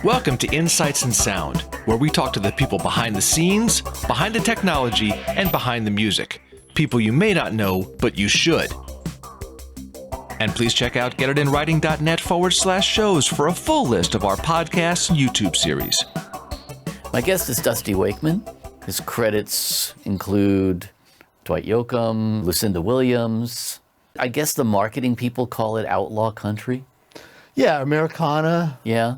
Welcome to Insights in Sound, where we talk to the people behind the scenes, behind the technology, and behind the music. People you may not know, but you should. And please check out getitInWriting.net/shows for a full list of our podcasts and YouTube series. My guest is Dusty Wakeman. His credits include Dwight Yoakam, Lucinda Williams. I guess the marketing people call it outlaw country. Yeah, Americana. Yeah.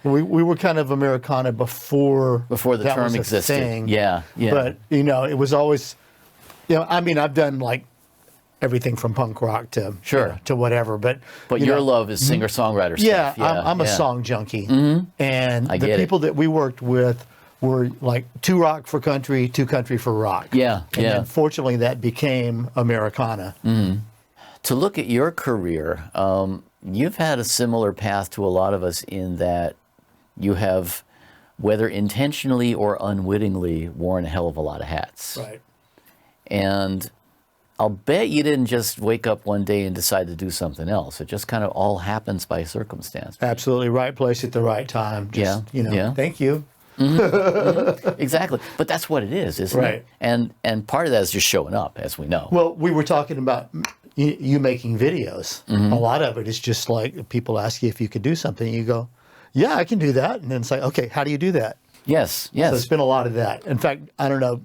We were kind of Americana before the that term was a existed. thing. Yeah. But, it was always, I've done like everything from punk rock to to whatever. But your love is singer-songwriter stuff. I'm a song junkie. Mm-hmm. And the people that we worked with were like two rock for country, two country for rock. And then fortunately that became Americana. Mm-hmm. To look at your career, you've had a similar path to a lot of us in that you have, whether intentionally or unwittingly, worn a hell of a lot of hats. Right. And I'll bet you didn't just wake up one day and decide to do something else. It just kind of all happens by circumstance. Absolutely. Right place at the right time. Just, thank you. Mm-hmm. Mm-hmm. Exactly. But that's what it is, isn't it? And part of that is just showing up, as we know. Well, we were talking about you making videos. Mm-hmm. A lot of it is just like people ask you if you could do something. You go, yeah, I can do that. And then it's like, okay, how do you do that? Yes. So it's been a lot of that. In fact, I don't know.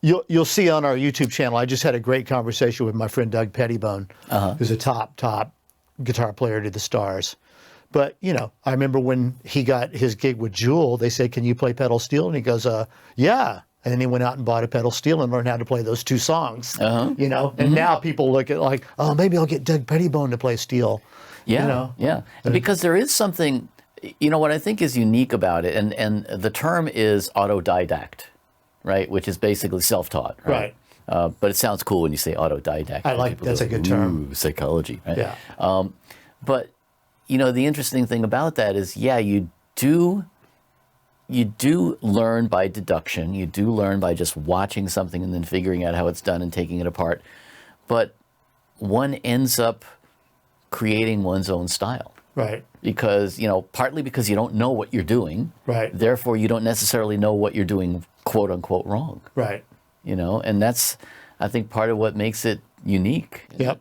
You'll see on our YouTube channel, I just had a great conversation with my friend Doug Pettibone, who's a top guitar player to the stars. But, I remember when he got his gig with Jewel, they said, can you play pedal steel? And he goes, yeah. And then he went out and bought a pedal steel and learned how to play those two songs, And now people look at like, oh, maybe I'll get Doug Pettibone to play steel. Yeah. And because there is something, what I think is unique about it, and the term is autodidact, right? Which is basically self-taught, right? But it sounds cool when you say autodidact. I like, that's a good term. Psychology, right? Yeah. But, the interesting thing about that is, you do learn by deduction. You do learn by just watching something and then figuring out how it's done and taking it apart. But one ends up creating one's own style. Right. Because, partly because you don't know what you're doing. Right. Therefore, you don't necessarily know what you're doing, quote unquote, wrong. Right. And that's, I think, part of what makes it unique. Yep.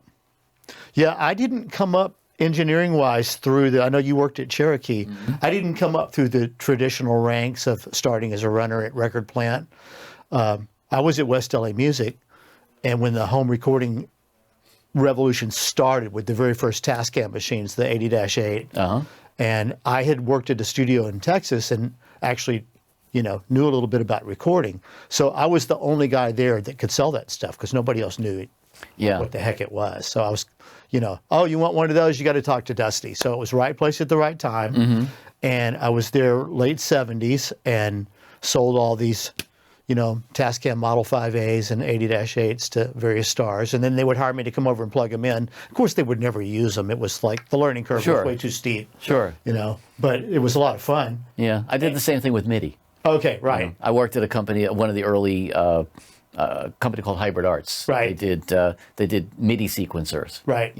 Yeah, I didn't come up engineering-wise I know you worked at Cherokee. Mm-hmm. I didn't come up through the traditional ranks of starting as a runner at record plant. I was at West LA Music, and when the home recording revolution started with the very first Tascam machines, the 80-8, and I had worked at a studio in Texas and actually, knew a little bit about recording. So I was the only guy there that could sell that stuff because nobody else knew what the heck it was. So I was, oh, you want one of those? You got to talk to Dusty. So it was right place at the right time. Mm-hmm. And I was there late 70s and sold all these, Tascam Model 5As and 80-8s to various stars. And then they would hire me to come over and plug them in. Of course, they would never use them. It was like the learning curve was way too steep. Sure. But it was a lot of fun. Yeah. I did the same thing with MIDI. Okay, right. I worked at a company, one of the early company called Hybrid Arts. Right. They did MIDI sequencers. Right.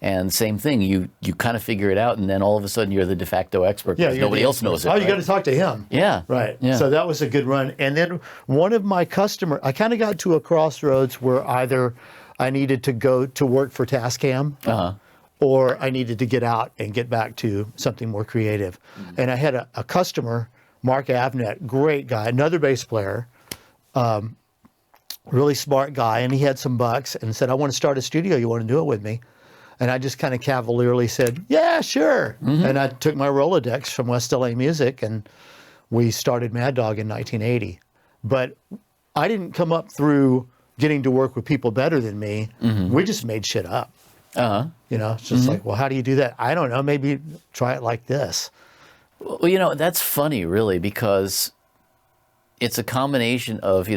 And same thing. You kind of figure it out, and then all of a sudden you're the de facto expert because nobody else knows it. Oh, you got to talk to him. Yeah. Right. Yeah. So that was a good run. And then one of my customers, I kind of got to a crossroads where either I needed to go to work for Tascam, or I needed to get out and get back to something more creative. Mm-hmm. And I had a customer, Mark Avnet, great guy, another bass player. Really smart guy, and he had some bucks and said, I want to start a studio. You want to do it with me? And I just kind of cavalierly said, yeah, sure. Mm-hmm. And I took my Rolodex from West LA Music, and we started Mad Dog in 1980. But I didn't come up through getting to work with people better than me. Mm-hmm. We just made shit up. It's just like, well, how do you do that? I don't know. Maybe try it like this. Well, that's funny, really, because it's a combination of,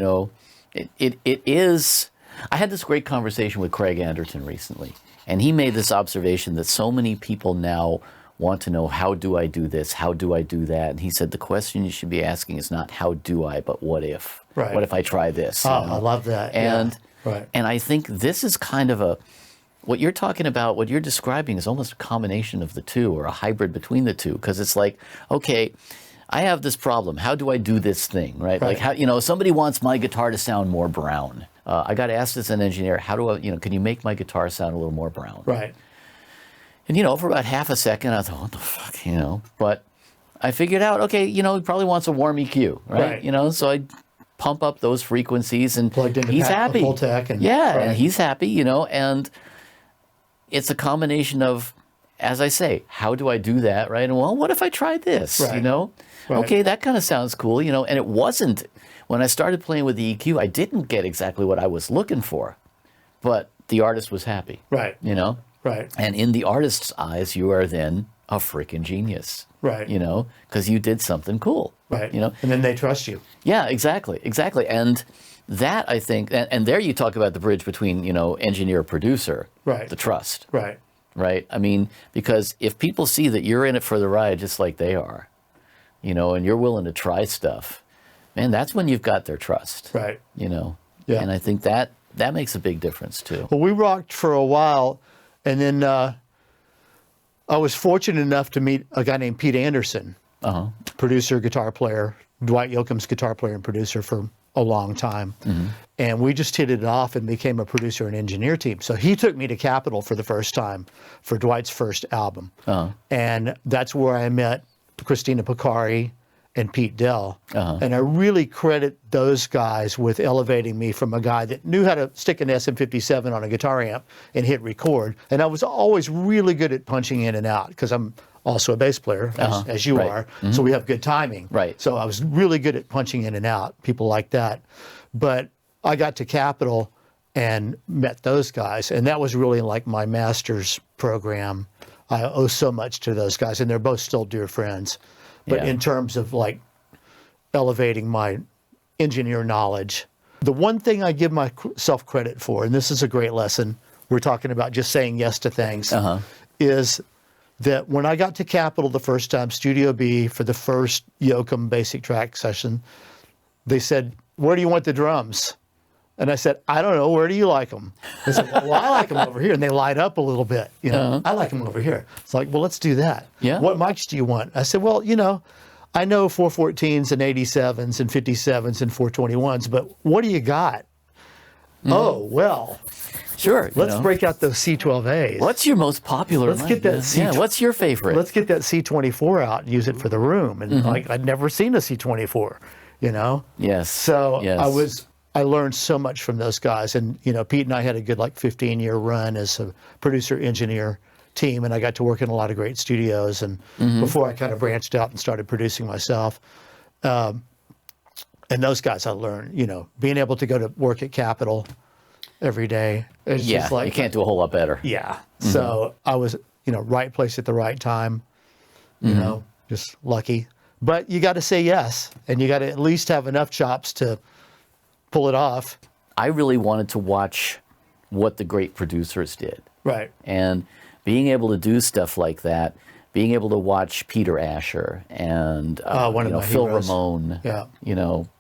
it is. I had this great conversation with Craig Anderton recently, and he made this observation that so many people now want to know, how do I do this? How do I do that? And he said, the question you should be asking is not how do I, but what if? Right. What if I try this? Oh, I love that. And I think this is kind of what you're talking about, what you're describing is almost a combination of the two, or a hybrid between the two, because it's like, okay, I have this problem. How do I do this thing, right? Like, how, somebody wants my guitar to sound more brown. I got asked as an engineer, how do I, can you make my guitar sound a little more brown? Right. And, for about half a second, I thought, what the fuck, but I figured out, okay, he probably wants a warm EQ, right? So I pump up those frequencies, and plugged into he's happy. Full tech and and he's happy, and it's a combination of, as I say, how do I do that, right? And well, what if I tried this, Right. Okay, that kind of sounds cool, and it wasn't, when I started playing with the EQ, I didn't get exactly what I was looking for, but the artist was happy, Right. Right. And in the artist's eyes, you are then a freaking genius. Right. Because you did something cool. Right. And then they trust you. Yeah, exactly. And that, I think, and there you talk about the bridge between, engineer, producer. Right. The trust. Right. Right. I mean, because if people see that you're in it for the ride just like they are, and you're willing to try stuff, man, that's when you've got their trust. Right. Yeah. Yeah. And I think that makes a big difference too. Well, we rocked for a while, and then I was fortunate enough to meet a guy named Pete Anderson, producer, guitar player, Dwight Yoakam's guitar player and producer for a long time. Mm-hmm. And we just hit it off and became a producer and engineer team. So he took me to Capitol for the first time for Dwight's first album. And that's where I met Christina Picari and Pete Dell. And I really credit those guys with elevating me from a guy that knew how to stick an SM57 on a guitar amp and hit record. And I was always really good at punching in and out, because I'm also a bass player, as you are. Mm-hmm. So we have good timing. Right. So I was really good at punching in and out, people like that. But I got to Capitol and met those guys, and that was really like my master's program. I owe so much to those guys, and they're both still dear friends. But in terms of like elevating my engineer knowledge, the one thing I give myself credit for, and this is a great lesson, we're talking about just saying yes to things, is that when I got to Capitol the first time, Studio B, for the first Yoakam basic track session, they said, "Where do you want the drums?" And I said, "I don't know. Where do you like them?" They said, "Well, I like them over here." And they light up a little bit. I like them over here. It's like, well, let's do that. Yeah. What mics do you want? I said, well, I know 414s and 87s and 57s and 421s, but what do you got? Oh, well, sure. let's break out those C12As. What's your most popular? Let's get that what's your favorite? Let's get that C24 out and use it for the room. And like, I'd never seen a C24, Yes. So yes. I learned so much from those guys. And, Pete and I had a good 15-year run as a producer engineer team, and I got to work in a lot of great studios, and before I kind of branched out and started producing myself. And those guys I learned, being able to go to work at Capitol every day. It's just like, you can't do a whole lot better. Yeah. So I was, right place at the right time, just lucky. But you got to say yes, and you got to at least have enough chops to pull it off. I really wanted to watch what the great producers did. Right. And being able to do stuff like that, being able to watch Peter Asher and one of my Phil heroes. Ramone,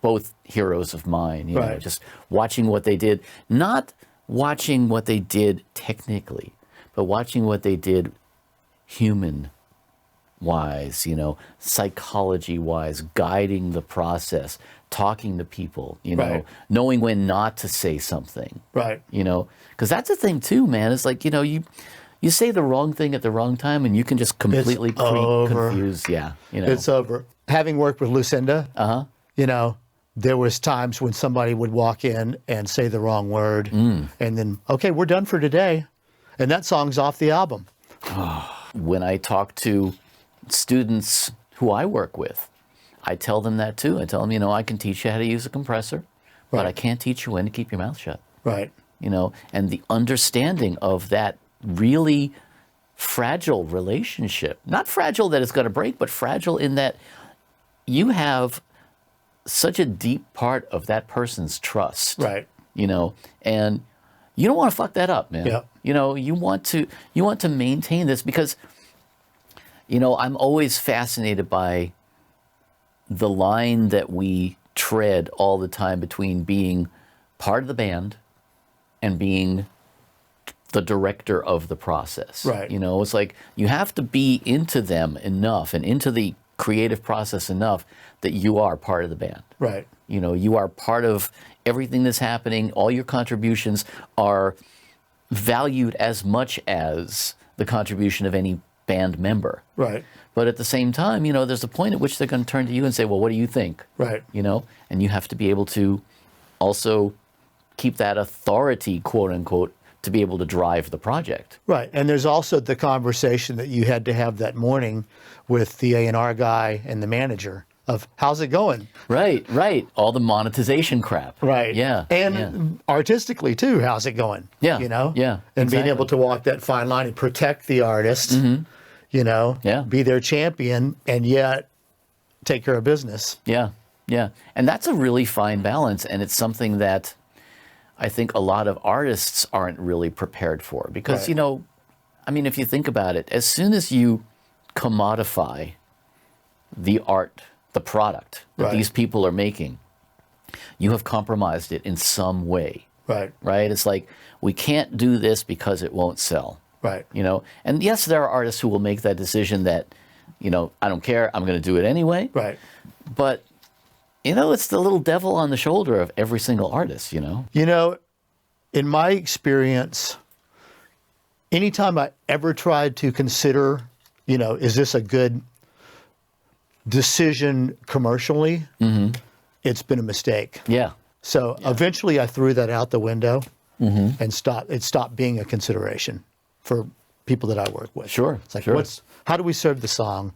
both heroes of mine, Right. just watching what they did, not watching what they did technically, but watching what they did human wise, psychology wise, guiding the process, talking to people, Right. knowing when not to say something. Right. Because that's the thing too, man. It's like, you say the wrong thing at the wrong time and you can just completely confuse. Yeah. It's over. Having worked with Lucinda, there was times when somebody would walk in and say the wrong word and then, okay, we're done for today. And that song's off the album. When I talk to students who I work with, I tell them that too. I tell them, I can teach you how to use a compressor, but Right. I can't teach you when to keep your mouth shut. Right. And the understanding of that really fragile relationship, not fragile that it's going to break, but fragile in that you have such a deep part of that person's trust. Right. And you don't want to fuck that up, man. Yeah. You want to maintain this because, I'm always fascinated by the line that we tread all the time between being part of the band and being the director of the process. Right. You know, it's like you have to be into them enough and into the creative process enough that you are part of the band. Right. You know, you are part of everything that's happening. All your contributions are valued as much as the contribution of any band member. Right. But at the same time, you know, there's a point at which they're going to turn to you and say, well, what do you think? Right. You know, and you have to be able to also keep that authority, quote unquote, to be able to drive the project. Right. And there's also the conversation that you had to have that morning with the A&R guy and the manager of how's it going? Right, right. All the monetization crap. Right. Yeah. And artistically too, how's it going? Yeah. You know? Yeah. And being exactly. able to walk that fine line and protect the artist, you know, Yeah. be their champion and yet take care of business. Yeah, yeah. And that's a really fine balance. And it's something that I think a lot of artists aren't really prepared for. Because, Right. you know, I mean, if you think about it, as soon as you commodify the art, the product that Right. these people are making, you have compromised it in some way, Right. right? It's like, we can't do this because it won't sell. Right. You know, and yes, there are artists who will make that decision that, you know, I don't care, I'm going to do it anyway. Right. But, you know, it's the little devil on the shoulder of every single artist, you know? You know, in my experience, anytime I ever tried to consider, you know, is this a good decision commercially, it's been a mistake. Yeah. So eventually I threw that out the window and it stopped being a consideration for people that I work with. Sure, It's like, sure. how do we serve the song?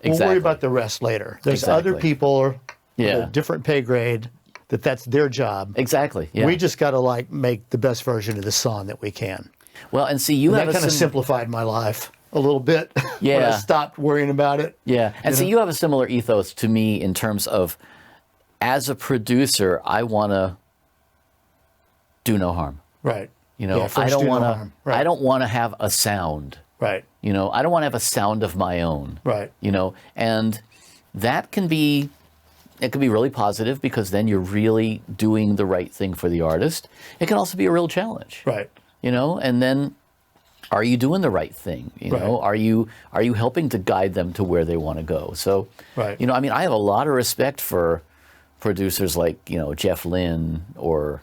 We'll Exactly. worry about the rest later. There's Exactly. other people with Yeah. a different pay grade that's their job. Exactly. Yeah. We just got to like make the best version of the song that we can. well, and see, you That have kind a of simplified my life a little bit when I Yeah. stopped worrying about it. Yeah, and see, you have a similar ethos to me in terms of, as a producer, I want to do no harm. Right. You know, Yeah, I first don't do no want harm. to. Right. I don't want to have a sound. Right. You know, I don't want to have a sound of my own. Right. You know, and that can be, it can be really positive because then you're really doing the right thing for the artist. It can also be a real challenge. Right. You know, and then are you doing the right thing? You know, Right. are you helping to guide them to where they want to go? So, Right. you know, I mean, I have a lot of respect for producers like, you know, Jeff Lynne or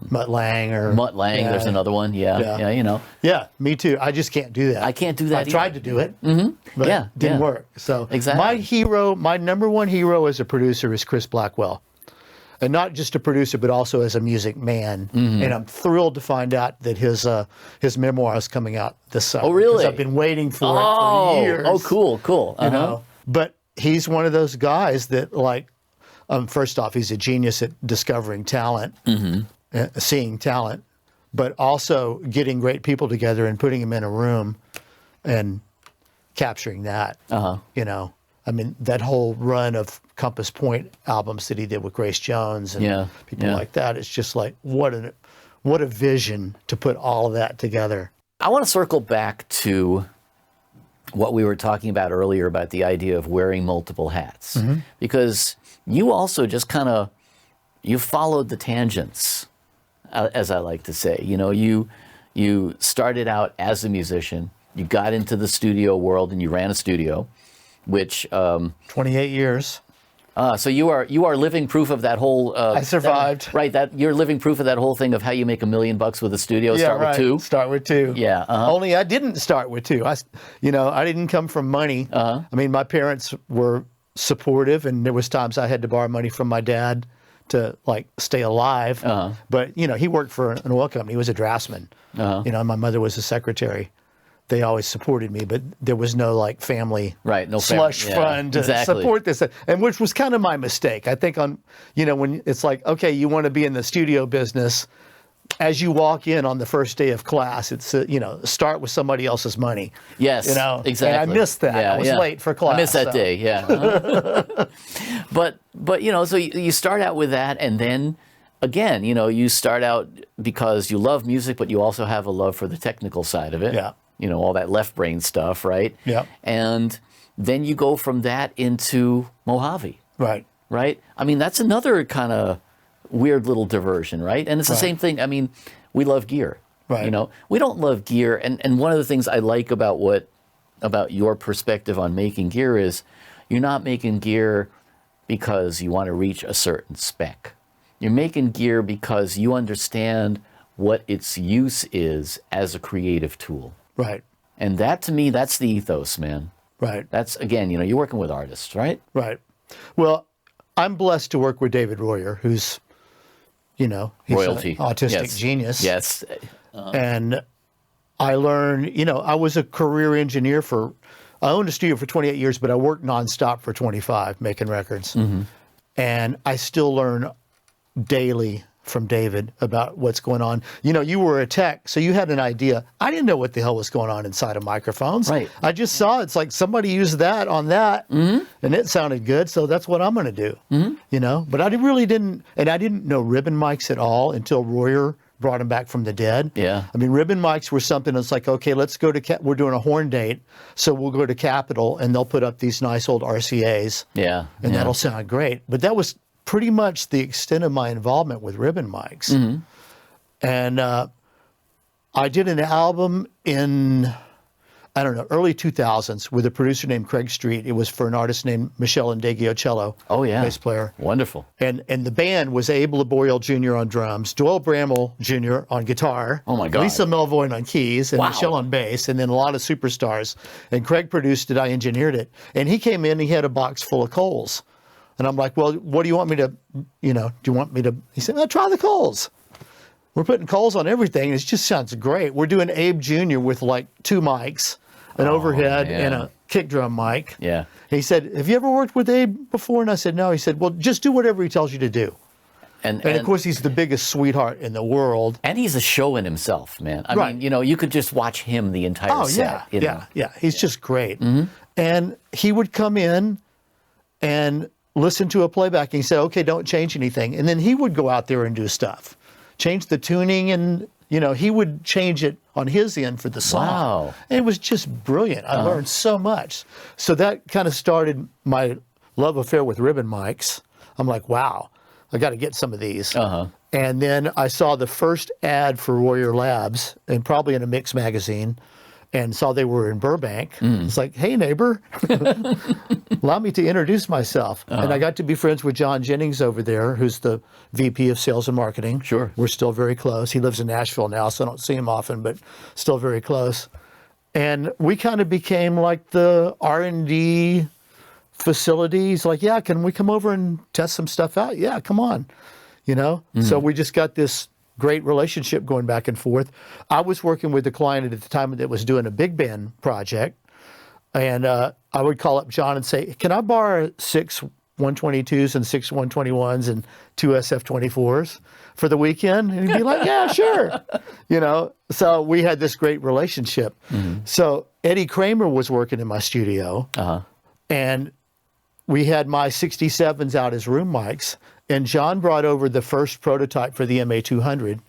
Mutt Lang or Mutt Lang. Yeah. There's another one. Yeah, Yeah. yeah, you know. Yeah, me too. I just can't do that. I can't do that I either. tried to do it, but Yeah, didn't yeah. work. So Exactly. my number one hero as a producer is Chris Blackwell. And not just a producer, but also as a music man. Mm-hmm. And I'm thrilled to find out that his memoir is coming out this summer. Oh, really? 'Cause I've been waiting for it for years. Oh, cool, cool. You know? But he's one of those guys that, like, first off, he's a genius at discovering talent, seeing talent, but also getting great people together and putting them in a room and capturing that. You know, I mean, that whole run of Compass Point albums that he did with Grace Jones and Yeah, people yeah. like that, it's just like, what a vision to put all of that together. I want to circle back to what we were talking about earlier about the idea of wearing multiple hats, because you also just kind of, you followed the tangents, as I like to say. You know, you started out as a musician, you got into the studio world and you ran a studio, which 28 years. so you are living proof of that whole. I survived. Right, that you're living proof of that whole thing of how you make $1 million with a studio. Start right. with two. Start with two. Yeah, Only I didn't start with two. I didn't come from money. I mean, my parents were supportive, and there was times I had to borrow money from my dad to like stay alive. But you know, he worked for an oil company. He was a draftsman. You know, my mother was a secretary. They always supported me, but there was no like family Right, no slush family, yeah, fund to exactly. support this, and which was kind of my mistake. I think when it's like, okay, you want to be in the studio business, as you walk in on the first day of class, it's start with somebody else's money. Yes, You know, exactly. And I missed that. Yeah, I was yeah. late for class. I missed that so. day. Yeah. But you know, so you start out with that, and then again, you know, you start out because you love music, but you also have a love for the technical side of it. Yeah. You know, all that left brain stuff, right? Yeah. And then you go from that into Mojave, Right. right? I mean, that's another kind of weird little diversion, right? And it's the same thing. I mean, we love gear. Right. You know, we don't love gear. And one of the things I like about your perspective on making gear is you're not making gear because you want to reach a certain spec. You're making gear because you understand what its use is as a creative tool. Right. And that, to me, that's the ethos, man. Right. That's, again, you know, you're working with artists, right? Right. Well, I'm blessed to work with David Royer, who's, you know, he's Royalty. an autistic Yes. genius. Yes. And I learned, you know, I was a career engineer I owned a studio for 28 years, but I worked nonstop for 25 making records. Mm-hmm. And I still learn daily from David about what's going on. You know, you were a tech, so you had an idea. I didn't know what the hell was going on inside of microphones. Right. I just saw it's like somebody used that on that, Mm-hmm. and it sounded good, so that's what I'm going to do. Mm-hmm. You know, but I really didn't, and I didn't know ribbon mics at all until Royer brought him back from the dead. Yeah. I mean, ribbon mics were something that's like, okay, let's go to, we're doing a horn date, so we'll go to Capitol, and they'll put up these nice old RCAs. Yeah. And yeah. that'll sound great. But that was pretty much the extent of my involvement with ribbon mics. Mm-hmm. And I did an album in, I don't know, early 2000s with a producer named Craig Street. It was for an artist named Michelle Indeggio, Oh, yeah. bass player. Wonderful. And the band was Abe Laboyle Jr. on drums, Doyle Bramall Jr. on guitar, Oh, my God. Lisa Melvoin on keys, and Wow. Michelle on bass, and then a lot of superstars. And Craig produced it, I engineered it. And he came in, he had a box full of Coles. And I'm like, well, what do you want me to, you know, do you want me to, he said, try the Coles. We're putting Coles on everything, and it just sounds great. We're doing Abe Jr. with like 2 mics, an overhead man. and a kick drum mic. Yeah. He said, have you ever worked with Abe before? And I said, no. He said, well, just do whatever he tells you to do. And of course, he's the biggest sweetheart in the world. And he's a show in himself, man. I Right. mean, you know, you could just watch him the entire Oh, set. yeah. You know? Yeah. Yeah. He's just great. And he would come in and listen to a playback, and he said, okay, don't change anything. And then he would go out there and do stuff, change the tuning, and, you know, he would change it on his end for the song. Wow. And it was just brilliant. I learned so much. So that kind of started my love affair with ribbon mics. I'm like, wow, I got to get some of these. And then I saw the first ad for Royer Labs, and probably in a Mix magazine, and saw they were in Burbank. It's like, hey, neighbor, allow me to introduce myself. And I got to be friends with John Jennings over there, who's the VP of Sales and Marketing. Sure. We're still very close. He lives in Nashville now, so I don't see him often, but still very close. And we kind of became like the R&D facilities. Like, yeah, can we come over and test some stuff out? Yeah, come on. You know? So we just got this great relationship going back and forth. I was working with a client at the time that was doing a big band project, and I would call up John and say, can I borrow 6 122s and 6 121s and 2 SF24s for the weekend? And he'd be like, yeah, sure. You know, so we had this great relationship. So Eddie Kramer was working in my studio, and we had my 67s out as room mics, and John brought over the first prototype for the MA200,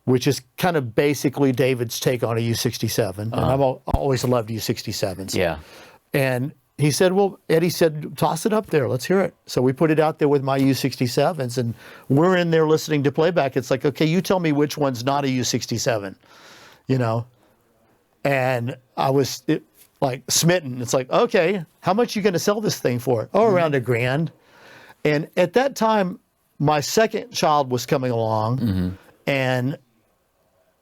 which is kind of basically David's take on a U67. And I've always loved U67s. Yeah. And he said, well, Eddie said, toss it up there. Let's hear it. So we put it out there with my U67s, and we're in there listening to playback. It's like, okay, you tell me which one's not a U67, you know? And I was like smitten. It's like, okay, how much are you going to sell this thing for? Oh, around $1,000. And at that time, my second child was coming along, and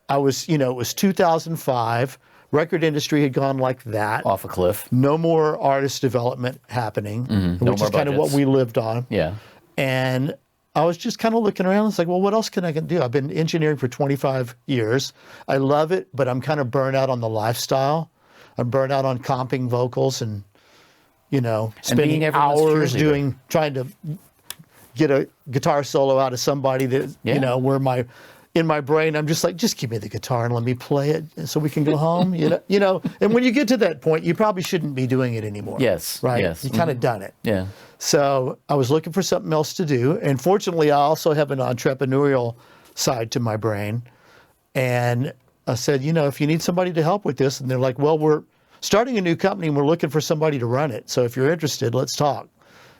I was, you know, it was 2005. Record industry had gone like that. Off a cliff. No more artist development happening, No which more is kind of what budgets. we lived on. Yeah. And I was just kind of looking around. It's like, well, what else can I do? I've been engineering for 25 years. I love it, but I'm kind of burnt out on the lifestyle. I'm burnt out on comping vocals and, you know, spending being everyone's hours cheerleader. trying to get a guitar solo out of somebody that, Yeah. you know, where in my brain, I'm just like, just give me the guitar and let me play it so we can go home. You know, and when you get to that point, you probably shouldn't be doing it anymore. Yes, Right? yes. You kind of done it. Yeah. So I was looking for something else to do. And fortunately, I also have an entrepreneurial side to my brain. And I said, you know, if you need somebody to help with this, and they're like, well, we're starting a new company and we're looking for somebody to run it. So if you're interested, let's talk.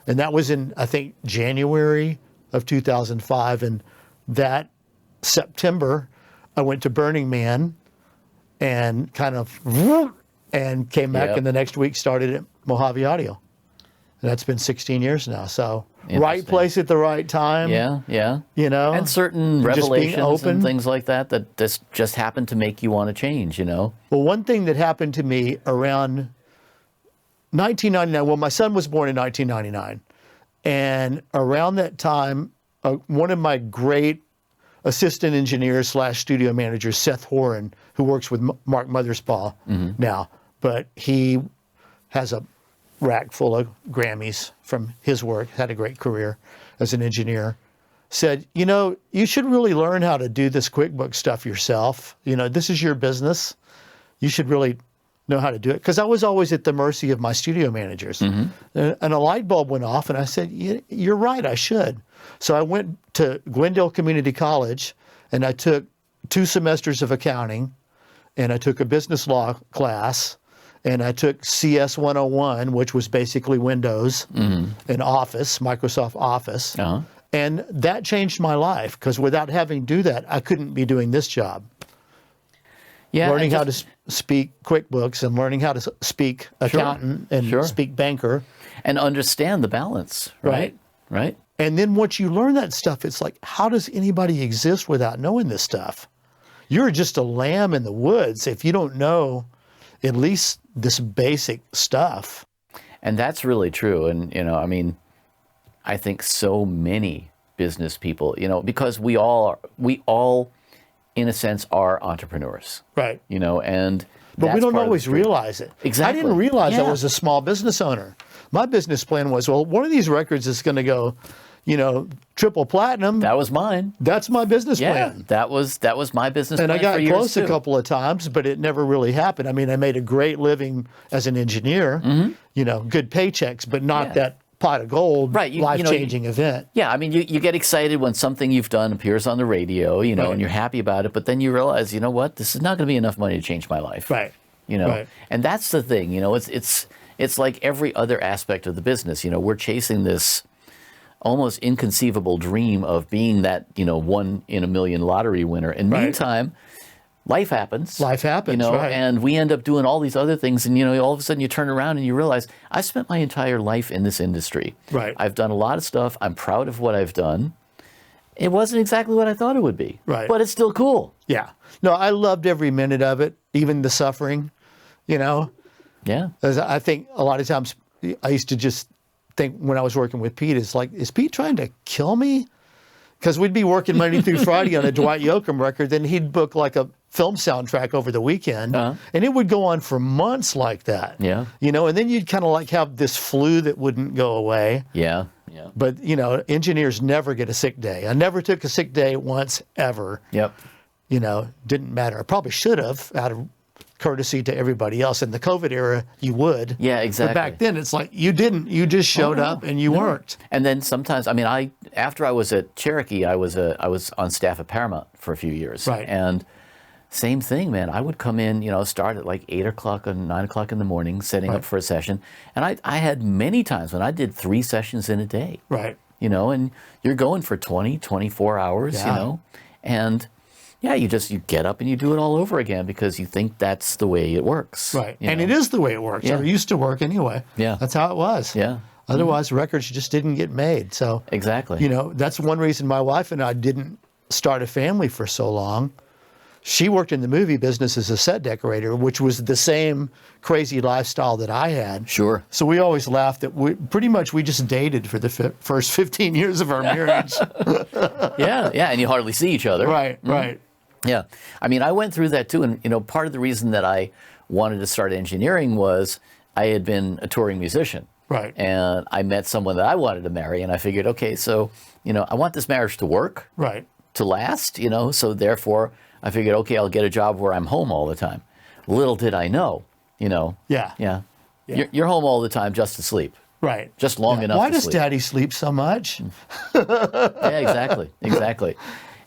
And that was in, I think, January of 2005. And that September, I went to Burning Man and came back, Yep. and the next week started at Mojave Audio. And that's been 16 years now. So right place at the right time. Yeah, yeah. You know, And certain just being revelations open. and things like that just happen to make you want to change, you know? Well, one thing that happened to me around 1999, well, my son was born in 1999. And around that time, one of my great assistant engineers / studio managers, Seth Horan, who works with Mark Mothersbaugh now, but he has a rack full of Grammys from his work, had a great career as an engineer, said, you know, you should really learn how to do this QuickBooks stuff yourself. You know, this is your business. You should really know how to do it. Because I was always at the mercy of my studio managers. And a light bulb went off, and I said, you're right, I should. So I went to Glendale Community College, and I took 2 semesters of accounting, and I took a business law class, and I took CS 101, which was basically Windows and Office, Microsoft Office. And that changed my life, because without having to do that, I couldn't be doing this job. Yeah, Learning how to speak QuickBooks and learning how to speak accountant and speak banker. And understand the balance, right? Right. And then once you learn that stuff, it's like, how does anybody exist without knowing this stuff? You're just a lamb in the woods if you don't know at least this basic stuff. And that's really true. And, you know, I mean, I think so many business people, you know, because we all, in a sense, are entrepreneurs. Right. You know, and but we that's don't part of the always truth. realize it. Exactly. I didn't realize I Yeah. was a small business owner. My business plan was, well, one of these records is going to go, you know, triple platinum. That was mine. That's my business Yeah, plan. that was my business And plan I got for years close too. a couple of times, but it never really happened. I mean, I made a great living as an engineer, you know, good paychecks, but not Yeah. that pot of gold, Right, you know, life-changing event. Yeah, I mean, you get excited when something you've done appears on the radio, you know, Right. and you're happy about it, but then you realize, you know what, this is not going to be enough money to change my life. Right. You know, Right. and that's the thing, you know, it's like every other aspect of the business. You know, we're chasing this almost inconceivable dream of being that, you know, 1 in a million lottery winner. And Right. meantime, life happens. Life happens, you know, right. and we end up doing all these other things. And, you know, all of a sudden you turn around and you realize, I spent my entire life in this industry. Right. I've done a lot of stuff. I'm proud of what I've done. It wasn't exactly what I thought it would be. Right. But it's still cool. Yeah. No, I loved every minute of it, even the suffering, you know. Yeah. As I think a lot of times I used to just think when I was working with Pete, it's like, is Pete trying to kill me? Because we'd be working Monday through Friday on a Dwight Yoakam record, then he'd book like a film soundtrack over the weekend, and it would go on for months like that. Yeah. You know, and then you'd kind of like have this flu that wouldn't go away. Yeah. Yeah. But, you know, engineers never get a sick day. I never took a sick day once, ever. Yep. You know, didn't matter. I probably should have, out of courtesy to everybody else. In the COVID era, you would. Yeah, exactly. But back then, it's like you didn't. You just showed up and you worked. And then sometimes, I mean, after I was at Cherokee, I was on staff at Paramount for a few years. Right. And same thing, man. I would come in, you know, start at like 8 o'clock or 9 o'clock in the morning, setting up for a session. And I had many times when I did 3 sessions in a day. Right. You know, and you're going for 20, 24 hours, Yeah. you know. And yeah, you get up and you do it all over again because you think that's the way it works. Right. you And know? it is the way it works. Yeah. Or it used to work anyway. Yeah. That's how it was. Yeah. Otherwise, records just didn't get made. So, Exactly. you know, that's one reason my wife and I didn't start a family for so long. She worked in the movie business as a set decorator, which was the same crazy lifestyle that I had. Sure. So we always laughed that we just dated for the first 15 years of our marriage. Yeah. Yeah. And you hardly see each other. Right, right. Yeah. I mean, I went through that too. And, you know, part of the reason that I wanted to start engineering was I had been a touring musician. Right. And I met someone that I wanted to marry. And I figured, okay, so, you know, I want this marriage to work, Right. to last, you know. So therefore, I figured, okay, I'll get a job where I'm home all the time. Little did I know, you know. Yeah. Yeah. You're home all the time just to sleep. Right. Just long enough Why to does sleep. Daddy sleep so much? Yeah, exactly. Exactly.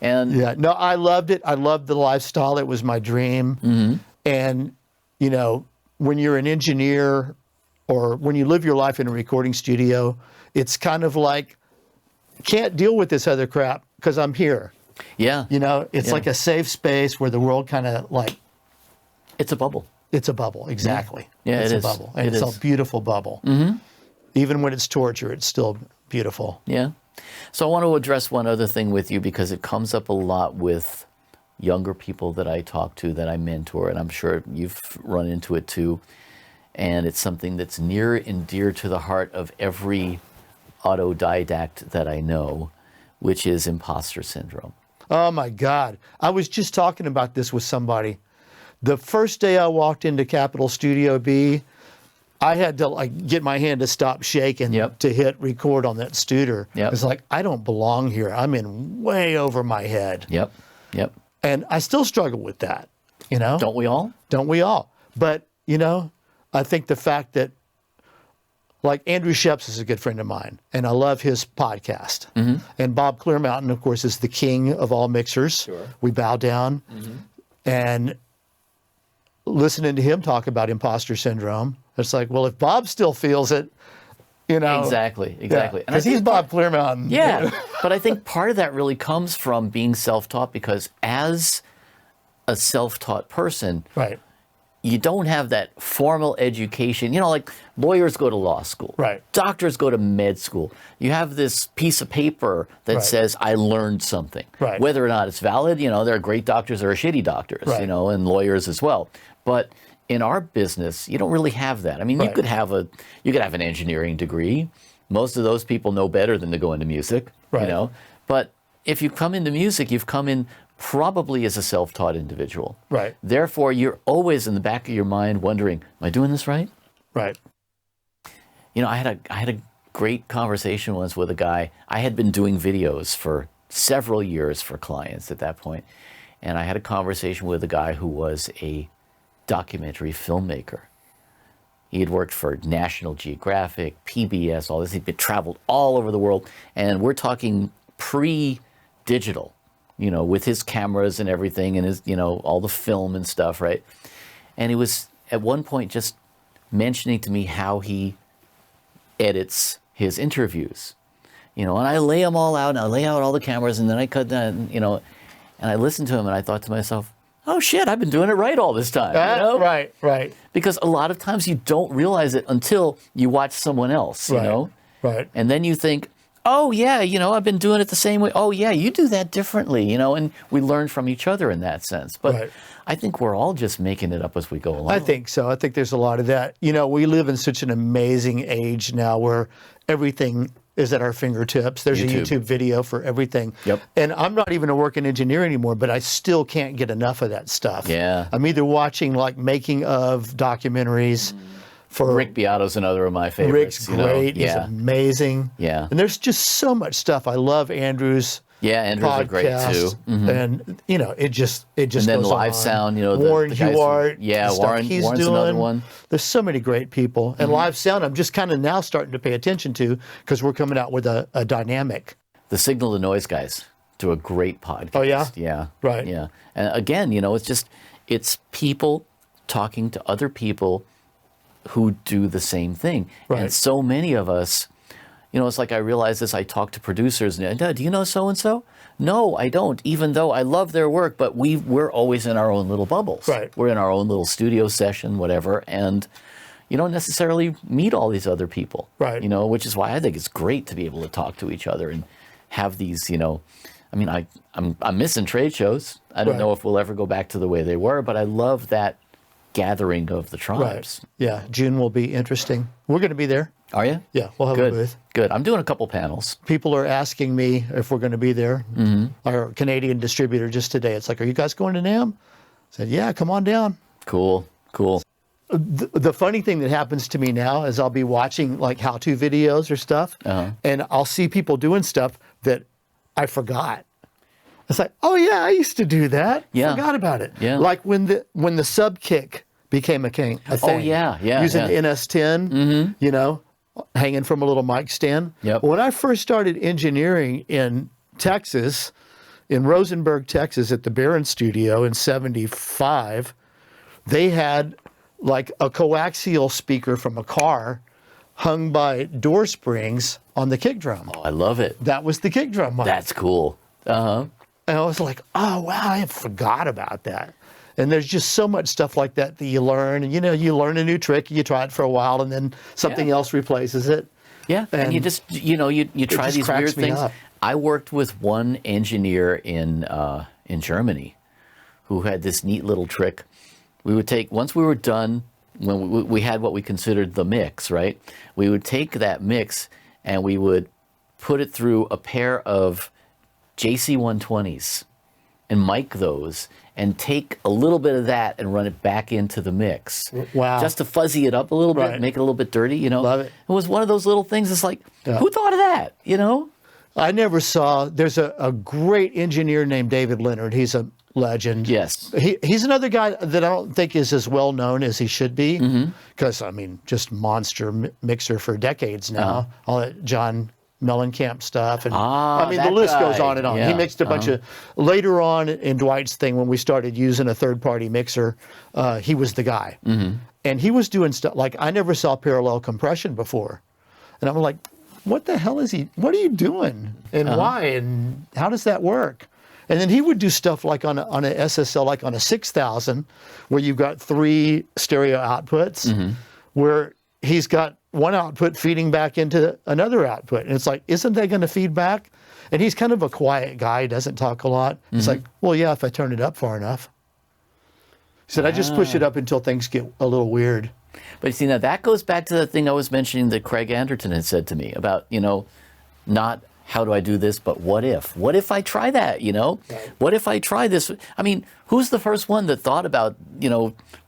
And Yeah, no, I loved it. I loved the lifestyle. It was my dream. And, you know, when you're an engineer or when you live your life in a recording studio, it's kind of like, can't deal with this other crap because I'm here. Yeah. You know, it's like a safe space where the world kind of like... It's a bubble. It's a bubble, exactly. Yeah, it's it a is. bubble. And It it's is. a beautiful bubble. Mm-hmm. Even when it's torture, it's still beautiful. Yeah. So I want to address one other thing with you because it comes up a lot with younger people that I talk to, that I mentor, and I'm sure you've run into it too. And it's something that's near and dear to the heart of every autodidact that I know, which is imposter syndrome. Oh my God. I was just talking about this with somebody. The first day I walked into Capitol Studio B, I had to like get my hand to stop shaking to hit record on that Studer. It's like, I don't belong here. I'm in way over my head. Yep. And I still struggle with that, you know? Don't we all? Don't we all? But, you know, I think the fact that, like, Andrew Sheps is a good friend of mine, and I love his podcast. And Bob Clearmountain, of course, is the king of all mixers. Sure. We bow down. And listening to him talk about imposter syndrome, it's like, well, if Bob still feels it, you know. Exactly. Because he's Bob Clearmountain. Yeah. But I think part of that really comes from being self-taught, because as a self-taught person, Right. you don't have that formal education. You know, like lawyers go to law school. Right. Doctors go to med school. You have this piece of paper that Right. says, I learned something. Right. Whether or not it's valid, you know, there are great doctors, there are shitty doctors, Right. you know, and lawyers as well. But in our business, you don't really have that. I mean, you Right. could have an engineering degree. Most of those people know better than to go into music, you Right. know. But if you come into music, you've come in probably as a self-taught individual. Right. Therefore, you're always in the back of your mind wondering, am I doing this right? Right. You know, I had a great conversation once with a guy. I had been doing videos for several years for clients at that point, and I had a conversation with a guy who was a documentary filmmaker. He had worked for National Geographic, PBS, all this. He'd been traveled all over the world, and we're talking pre-digital, you know, with his cameras and everything, and his, you know, all the film and stuff, right? And he was at one point just mentioning to me how he edits his interviews, you know, and I lay them all out, and I lay out all the cameras, and then I cut down, you know, and I listened to him, and I thought to myself, oh shit, I've been doing it right all this time. You know? Right. Because a lot of times you don't realize it until you watch someone else, you Right. know? Right. And then you think, oh yeah, you know, I've been doing it the same way. Oh yeah, you do that differently, you know, and we learn from each other in that sense. But Right. I think we're all just making it up as we go along. I think so. I think there's a lot of that. You know, we live in such an amazing age now where everything is at our fingertips. There's a YouTube video for everything. Yep. And I'm not even a working engineer anymore, but I still can't get enough of that stuff. Yeah. I'm either watching like making of documentaries for Rick Beato's another of my favorites. Rick's great. You know? He's Yeah. amazing. Yeah. And there's just so much stuff. I love Andrew's Yeah, Andrews are great podcast. too. Mhm. And you know, it just And then goes Live on. Sound, you know, Warren the guys from- Huart, yeah, the stuff Warren's he's another doing. one. There's so many great people. And Live Sound, I'm just kind of now starting to pay attention to because we're coming out with a dynamic. The Signal to Noise guys do a great podcast. Oh, yeah? Yeah. Right. Yeah. And again, you know, it's people talking to other people who do the same thing. Right. And so many of us, you know, it's like I realize this, I talk to producers and do you know so-and-so? No, I don't, even though I love their work, but we're always in our own little bubbles. Right. We're in our own little studio session, whatever, and you don't necessarily meet all these other people. Right. You know, which is why I think it's great to be able to talk to each other and have these, you know, I mean, I'm missing trade shows. I don't Right. know if we'll ever go back to the way they were, but I love that gathering of the tribes. Yeah. June will be interesting. We're going to be there. Are you? Yeah. We'll have Good. a booth. Good. I'm doing a couple panels. People are asking me if we're going to be there. Our Canadian distributor just today, it's like, are you guys going to NAMM? I said, yeah, come on down. Cool. The funny thing that happens to me now is I'll be watching like how-to videos or stuff, and I'll see people doing stuff that I forgot. It's like, oh yeah, I used to do that. Yeah. Forgot about it. Yeah. Like when the sub kick became a thing. Oh, yeah, Using yeah. NS10, you know, hanging from a little mic stand. Yep. When I first started engineering in Texas, in Rosenberg, Texas, at the Barron Studio in '75, they had like a coaxial speaker from a car hung by door springs on the kick drum. Oh, I love it. That was the kick drum mic. That's cool. Uh-huh. And I was like, oh, wow, I forgot about that. And there's just so much stuff like that you learn. And, you learn a new trick, you try it for a while, and then something else replaces it. Yeah, and you just, you try these weird things. Up. I worked with one engineer in Germany who had this neat little trick. We would take, once we were done, when we had what we considered the mix, right? We would take that mix and we would put it through a pair of JC120s and mic those and take a little bit of that and run it back into the mix. Wow. Just to fuzzy it up a little bit, Right. make it a little bit dirty, Love it. It was one of those little things. It's like, who thought of that, I never saw, there's a great engineer named David Leonard. He's a legend. Yes. He's another guy that I don't think is as well known as he should be. Mm-hmm. Because, just monster mixer for decades now. All that John Mellencamp stuff. And the that list guy. goes on and on. Yeah. He mixed a bunch of, later on in Dwight's thing, when we started using a third-party mixer, he was the guy. Mm-hmm. And he was doing stuff, like I never saw parallel compression before. And I'm like, what the hell is he, what are you doing? And why? And how does that work? And then he would do stuff like on a SSL, like on a 6000, where you've got 3 stereo outputs, where he's got one output feeding back into another output. And it's like, isn't that going to feed back? And he's kind of a quiet guy, doesn't talk a lot. It's like, well, yeah, if I turn it up far enough. He said, I just push it up until things get a little weird. But you see, now that goes back to the thing I was mentioning that Craig Anderton had said to me about, not how do I do this, but what if? What if I try that, Right. What if I try this? I mean, who's the first one that thought about,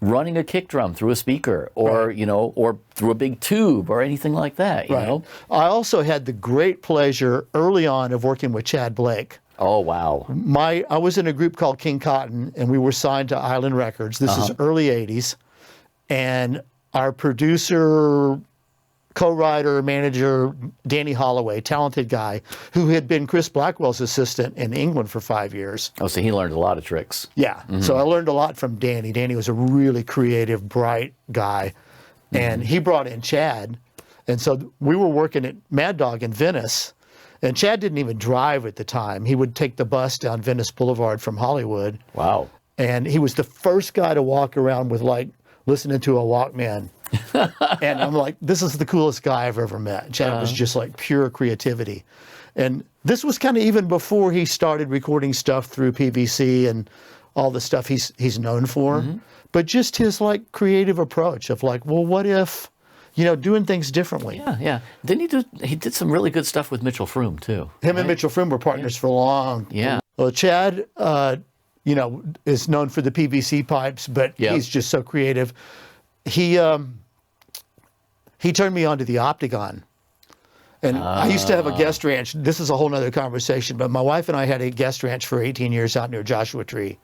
running a kick drum through a speaker or, Right. Or through a big tube or anything like that, you know? I also had the great pleasure early on of working with Chad Blake. Oh, wow. I was in a group called King Cotton, and we were signed to Island Records. This is early 80s. And our producer, co-writer, manager, Danny Holloway, talented guy, who had been Chris Blackwell's assistant in England for 5 years. Oh, so he learned a lot of tricks. Yeah. So I learned a lot from Danny. Danny was a really creative, bright guy. And he brought in Chad. And so we were working at Mad Dog in Venice. And Chad didn't even drive at the time. He would take the bus down Venice Boulevard from Hollywood. Wow. And he was the first guy to walk around with listening to a Walkman. And I'm like, this is the coolest guy I've ever met. Chad was just like pure creativity. And this was kind of even before he started recording stuff through PVC and all the stuff he's known for. But just his creative approach of well, what if, doing things differently. Yeah. Didn't he did some really good stuff with Mitchell Froome too. Him and Mitchell Froome were partners for long. Yeah. Well, Chad, is known for the PVC pipes, but he's just so creative. He turned me on to the Optigon. And I used to have a guest ranch. This is a whole nother conversation, but my wife and I had a guest ranch for 18 years out near Joshua Tree.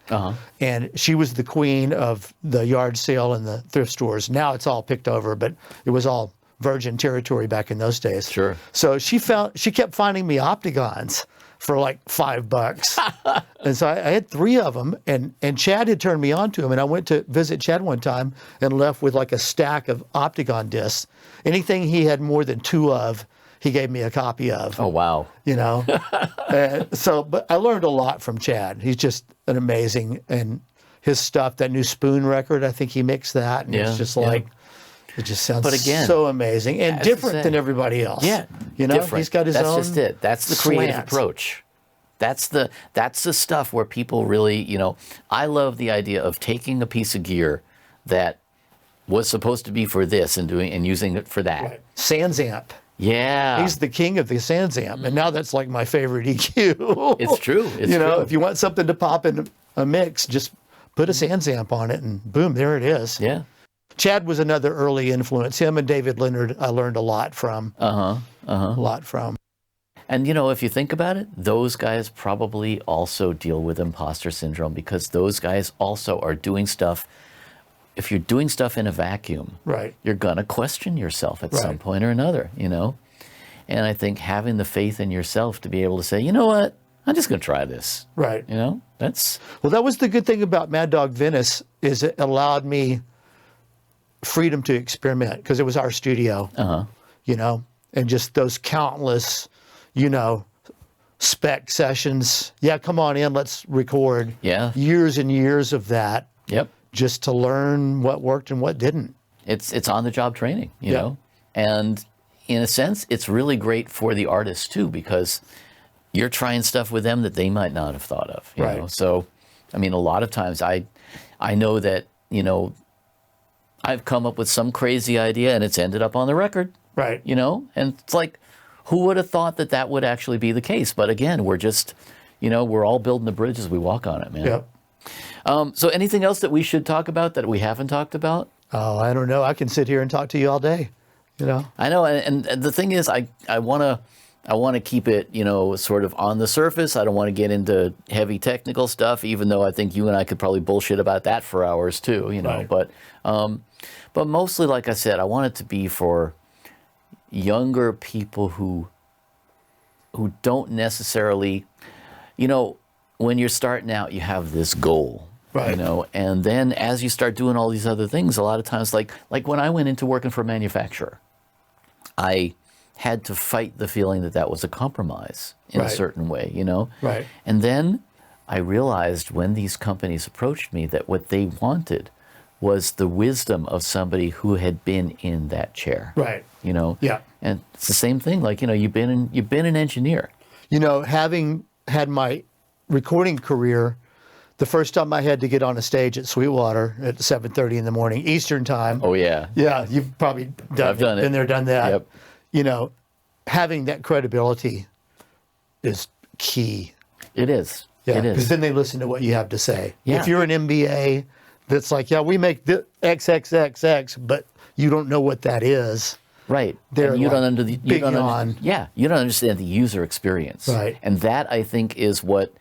And she was the queen of the yard sale and the thrift stores. Now it's all picked over, but it was all virgin territory back in those days. Sure. So she kept finding me Optigons for $5. And so I had 3 of them, and Chad had turned me on to them, and I went to visit Chad one time and left with a stack of Optigon discs. Anything he had more than 2 of, he gave me a copy of. Oh, wow. But I learned a lot from Chad. He's just an amazing, and his stuff, that new Spoon record, I think he mixed that, and it's just it just sounds so amazing and different than everybody else. Yeah, different. He's got his own. That's just it. That's the creative slant. approach. That's the stuff where people really, I love the idea of taking a piece of gear that was supposed to be for this and using it for that. Right. Sansamp. Yeah. He's the king of the Sansamp, and now that's my favorite EQ. It's true. It's true. If you want something to pop in a mix, just put a Sansamp on it, and boom, there it is. Yeah. Chad was another early influence. Him and David Leonard, I learned a lot from. A lot from. And, if you think about it, those guys probably also deal with imposter syndrome because those guys also are doing stuff. If you're doing stuff in a vacuum, right, you're going to question yourself at some point or another, And I think having the faith in yourself to be able to say, you know what, I'm just going to try this. Right. That's. Well, that was the good thing about Mad Dog Venice is it allowed me freedom to experiment because it was our studio, and just those countless, spec sessions. Yeah, come on in, let's record. Yeah. Years and years of that. Yep. Just to learn what worked and what didn't. It's on the job training, you Yeah. know, and in a sense, it's really great for the artists too, because you're trying stuff with them that they might not have thought of. You Right. know? So, I mean, a lot of times I know that, you know, I've come up with some crazy idea and it's ended up on the record. Right. You know, and it's like, who would have thought that that would actually be the case? But again, we're just, you know, we're all building the bridge as we walk on it, man. Yep. So anything else that we should talk about that we haven't talked about? Oh, I don't know. I can sit here and talk to you all day. You know. I know, and the thing is, I want to keep it, you know, sort of on the surface. I don't want to get into heavy technical stuff, even though I think you and I could probably bullshit about that for hours too, you know. Right. But mostly, like I said, I want it to be for younger people who don't necessarily, you know, when you're starting out, you have this goal. Right. You know, and then as you start doing all these other things, a lot of times, like when I went into working for a manufacturer, I had to fight the feeling that that was a compromise in a Right. certain way, you know? Right. And then I realized when these companies approached me that what they wanted was the wisdom of somebody who had been in that chair. Right. You know? Yeah. And it's the same thing, like, you know, you've been an engineer. You know, having had my recording career, the first time I had to get on a stage at Sweetwater at 7:30 in the morning Eastern time. Oh, yeah. Yeah, you've probably I've done it. Been there, done that. Yep. You know, having that credibility is key. It is. Yeah, It because is. then they listen to what you have to say. Yeah. If you're an MBA that's like, yeah, we make XXXX, but you don't know what that is. Right. They're And you like don't big yawn. you don't understand the user experience. Right. And that, I think, is what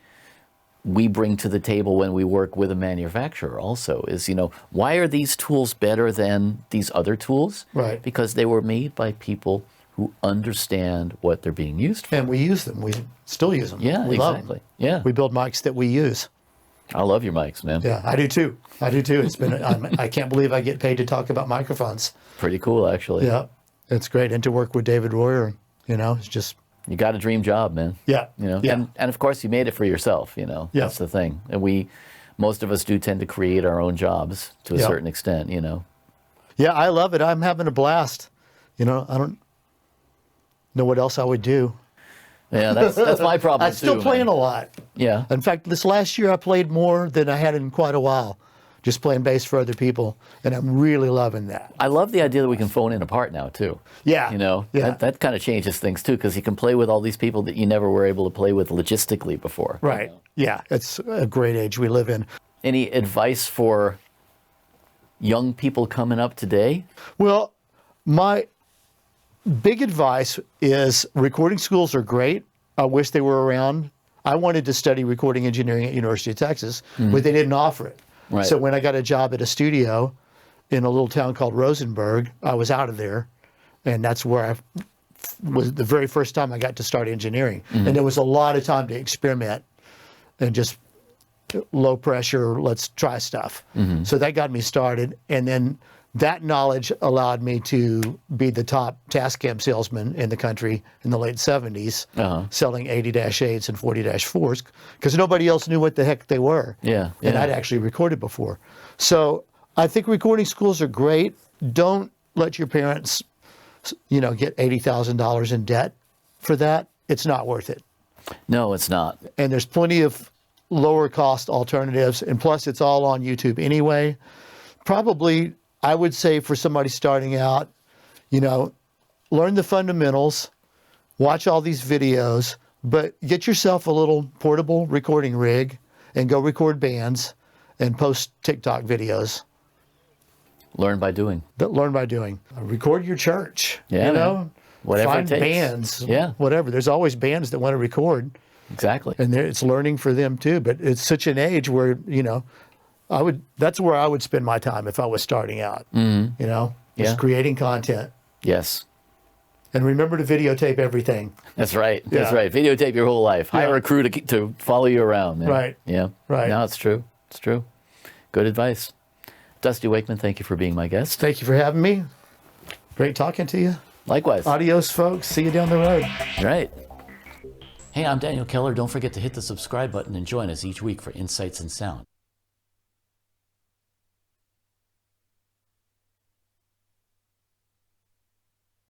we bring to the table when we work with a manufacturer also is, you know, why are these tools better than these other tools? Right. Because they were made by people who understand what they're being used for. And we use them. We still use them. Yeah, we love exactly. them. Yeah. We build mics that we use. I love your mics, man. Yeah, I do too. It's been, I can't believe I get paid to talk about microphones. Pretty cool, actually. Yeah, it's great. And to work with David Royer, you know, it's just, You got a dream job, man. yeah. You know, yeah. and of course you made it for yourself, you know. Yeah. That's the thing. And most of us do tend to create our own jobs to a Yeah. certain extent, you know. Yeah, I love it. I'm having a blast. You know, I don't know what else I would do. Yeah, that's my problem I'm still too, playing man. a lot. Yeah. In fact, this last year I played more than I had in quite a while, just playing bass for other people, and I'm really loving that. I love the idea that we can phone in a part now too. Yeah. You know, Yeah. that kind of changes things too, because you can play with all these people that you never were able to play with logistically before. Right. Yeah, it's a great age we live in. Any advice for young people coming up today? Well, my big advice is recording schools are great. I wish they were around. I wanted to study recording engineering at University of Texas, but they didn't offer it. Right. So when I got a job at a studio in a little town called Rosenberg, I was out of there. And that's where I was the very first time I got to start engineering. And there was a lot of time to experiment and just low pressure, let's try stuff. So that got me started. And then that knowledge allowed me to be the top Tascam salesman in the country in the late 70s, selling 80-8s and 40-4s, because nobody else knew what the heck they were. Yeah, And yeah. I'd actually recorded before. So I think recording schools are great. Don't let your parents, you know, get $80,000 in debt for that. It's not worth it. No, it's not. And there's plenty of lower cost alternatives. And plus, it's all on YouTube anyway. Probably, I would say for somebody starting out, you know, learn the fundamentals, watch all these videos, but get yourself a little portable recording rig and go record bands and post TikTok videos. Learn by doing. But learn by doing. Record your church. Yeah, you man. know, Whatever it find takes. bands. Yeah. Whatever. There's always bands that want to record, Exactly. and it's learning for them too. But it's such an age where, you know, that's where I would spend my time if I was starting out. You know, just Yeah. creating content. Yes. And remember to videotape everything. That's right. That's Yeah. right. Videotape your whole life. Hire Yeah. a crew to follow you around. Man. Right. Yeah. Right. No, it's true. It's true. Good advice. Dusty Wakeman, thank you for being my guest. Thank you for having me. Great talking to you. Likewise. Adios, folks. See you down the road. Right. Hey, I'm Daniel Keller. Don't forget to hit the subscribe button and join us each week for Insights in Sound.